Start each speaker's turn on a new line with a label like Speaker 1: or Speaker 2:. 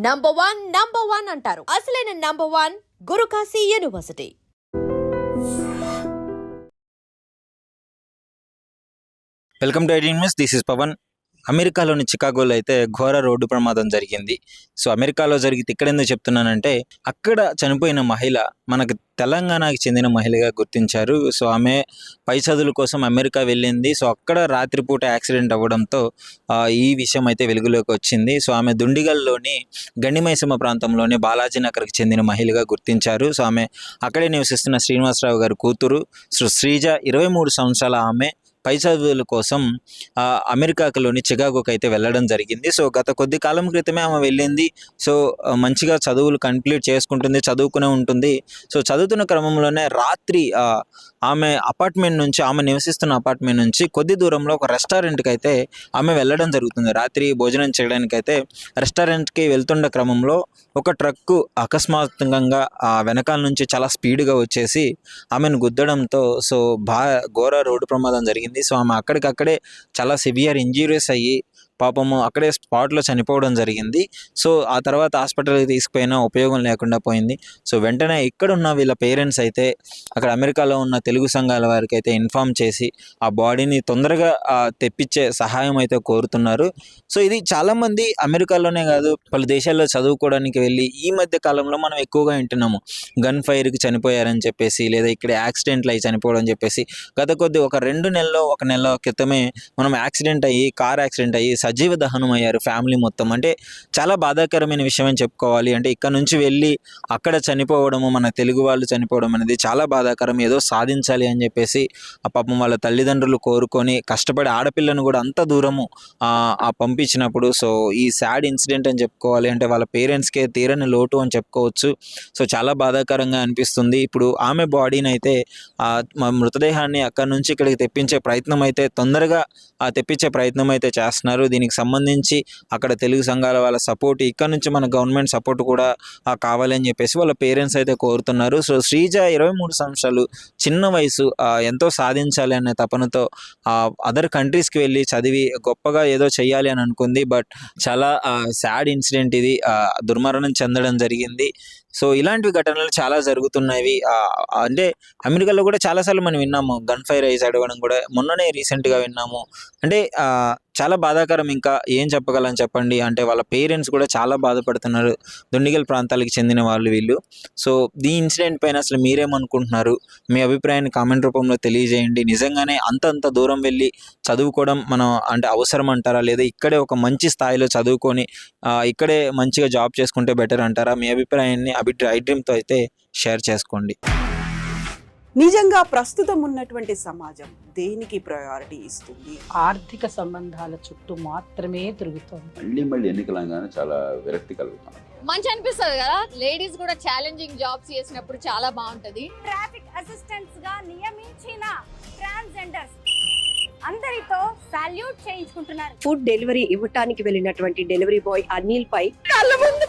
Speaker 1: Number one అంటారు. అసలైన number one Gurukashi university.
Speaker 2: Welcome to ఐడియన్ న్యూస్. This is Pavan. అమెరికాలోని చికాగోలో అయితే ఘోర రోడ్డు ప్రమాదం జరిగింది. సో అమెరికాలో జరిగితే ఇక్కడ ఎందుకు చెప్తున్నానంటే, అక్కడ చనిపోయిన మహిళ మనకు తెలంగాణకి చెందిన మహిళగా గుర్తించారు. సో ఆమె పై చదువుల కోసం అమెరికా వెళ్ళింది. సో అక్కడ రాత్రిపూట యాక్సిడెంట్ అవ్వడంతో ఈ విషయం అయితే వెలుగులోకి వచ్చింది. సో ఆమె దుండిగల్లోని గండిమైసమ్మ ప్రాంతంలోని బాలాజీ నగర్కి చెందిన మహిళగా గుర్తించారు. సో ఆమె అక్కడే నివసిస్తున్న శ్రీనివాసరావు గారి కూతురు. సో శ్రీజ 23 సంవత్సరాల ఆమె పై చదువుల కోసం అమెరికాలోని చికాగోకి అయితే వెళ్ళడం జరిగింది. సో గత కొద్ది కాలం క్రితమే ఆమె వెళ్ళింది. సో మంచిగా చదువులు కంప్లీట్ చేసుకుంటుంది, చదువుకునే ఉంటుంది. సో చదువుతున్న క్రమంలోనే రాత్రి ఆమె నివసిస్తున్న అపార్ట్మెంట్ నుంచి కొద్ది దూరంలో ఒక రెస్టారెంట్కి అయితే ఆమె వెళ్ళడం జరుగుతుంది. రాత్రి భోజనం చేయడానికైతే రెస్టారెంట్కి వెళ్తున్న క్రమంలో ఒక ట్రక్కు అకస్మాత్తుగా వెనకాల నుంచి చాలా స్పీడ్గా వచ్చేసి ఆమెను గుద్దడంతో సో ఘోర రోడ్డు ప్రమాదం జరిగింది. సో ఆమె అక్కడికక్కడే చాలా సివియర్ ఇంజూరీస్ అయ్యి పాపము అక్కడే స్పాట్లో చనిపోవడం జరిగింది. సో ఆ తర్వాత హాస్పిటల్కి తీసుకుపోయినా ఉపయోగం లేకుండా పోయింది. సో వెంటనే ఇక్కడున్న వీళ్ళ పేరెంట్స్ అయితే అక్కడ అమెరికాలో ఉన్న తెలుగు సంఘాల వారికి అయితే ఇన్ఫామ్ చేసి ఆ బాడీని తొందరగా తెప్పించే సహాయం అయితే కోరుతున్నారు. సో ఇది చాలామంది అమెరికాలోనే కాదు పలు దేశాల్లో చదువుకోవడానికి వెళ్ళి ఈ మధ్య కాలంలో మనం ఎక్కువగా వింటున్నాము, గన్ ఫైర్కి చనిపోయారని చెప్పేసి, లేదా ఇక్కడ యాక్సిడెంట్లు అయ్యి చనిపోవడం అని చెప్పేసి. ఒక 2 నెలల్లో 1 నెల క్రితమే మనం కార్ యాక్సిడెంట్ అయ్యి సజీవ దహనం అయ్యారు ఫ్యామిలీ మొత్తం. అంటే చాలా బాధాకరమైన విషయం అని చెప్పుకోవాలి. అంటే ఇక్కడ నుంచి వెళ్ళి అక్కడ చనిపోవడము, మన తెలుగు వాళ్ళు చనిపోవడం అనేది చాలా బాధాకరం. ఏదో సాధించాలి అని చెప్పేసి ఆ పాపం వాళ్ళ తల్లిదండ్రులు కోరుకొని కష్టపడి ఆడపిల్లను కూడా అంత దూరము పంపించినప్పుడు సో ఈ సాడ్ ఇన్సిడెంట్ అని చెప్పుకోవాలి. అంటే వాళ్ళ పేరెంట్స్కే తీరని లోటు అని చెప్పుకోవచ్చు. సో చాలా బాధాకరంగా అనిపిస్తుంది. ఇప్పుడు ఆమె బాడీని అయితే మృతదేహాన్ని అక్కడ నుంచి ఇక్కడికి తెప్పించే ప్రయత్నం అయితే తొందరగా తెప్పించే ప్రయత్నం అయితే చేస్తున్నారు. దీనికి సంబంధించి అక్కడ తెలుగు సంఘాల వాళ్ళ సపోర్ట్, ఇక్కడ నుంచి మన గవర్నమెంట్ సపోర్ట్ కూడా కావాలని చెప్పేసి వాళ్ళ పేరెంట్స్ అయితే కోరుతున్నారు. సో శ్రీజ 23 సంవత్సరాలు, చిన్న వయసు, ఎంతో సాధించాలి అనే తపనతో అదర్ కంట్రీస్కి వెళ్ళి చదివి గొప్పగా ఏదో చెయ్యాలి అని అనుకుంది. బట్ చాలా సాడ్ ఇన్సిడెంట్ ఇది, దుర్మరణం చెందడం జరిగింది. సో ఇలాంటి ఘటనలు చాలా జరుగుతున్నవి. అంటే అమెరికాలో కూడా చాలాసార్లు మనం విన్నాము గన్ ఫైర్ అయ్యి చదవడం కూడా, మొన్ననే రీసెంట్గా విన్నాము. అంటే చాలా బాధాకరం. ఇంకా ఏం చెప్పగలను చెప్పండి. అంటే వాళ్ళ పేరెంట్స్ కూడా చాలా బాధపడుతున్నారు. దుండిగల్ ప్రాంతాలకు చెందిన వాళ్ళు వీళ్ళు. సో ఈ ఇన్సిడెంట్ పైన అసలు మీరేమనుకుంటున్నారు? మీ అభిప్రాయాన్ని కామెంట్ రూపంలో తెలియజేయండి. నిజంగానే అంత దూరం వెళ్ళి చదువుకోవడం మనం అంటే అవసరం అంటారా, లేదా ఇక్కడే ఒక మంచి స్థాయిలో చదువుకొని ఇక్కడే మంచిగా జాబ్ చేసుకుంటే బెటర్ అంటారా? మీ అభిప్రాయాన్ని ఐడ్రీమ్తో అయితే షేర్ చేసుకోండి.
Speaker 3: నిజంగా ప్రస్తుతం ఉన్నటువంటి సమాజం దేనికి ప్రయారిటీ ఇస్తుంది?
Speaker 4: ఆర్థిక సంబంధాల చుట్టూ మాత్రమే తిరుగుతుంది.
Speaker 5: మళ్ళీ ఎన్నికలంగానే చాలా విరక్తి కలుగుతాను.
Speaker 6: మంచి అనిపిస్తుంది కదా, లేడీస్ కూడా ఛాలెంజింగ్ జాబ్స్ చేసినప్పుడు చాలా బాగుంటది.
Speaker 7: ట్రాఫిక్ అసిస్టెంట్స్ గా నియమించిన ట్రాన్స్జెండర్స్ అందరితో సాల్యూట్ చేయించుకుంటున్నారు.
Speaker 8: ఫుడ్ డెలివరీ ఇవ్వటానికి వెళ్ళినటువంటి డెలివరీ బాయ్ అనిల్ పై కళ్ళ ముందు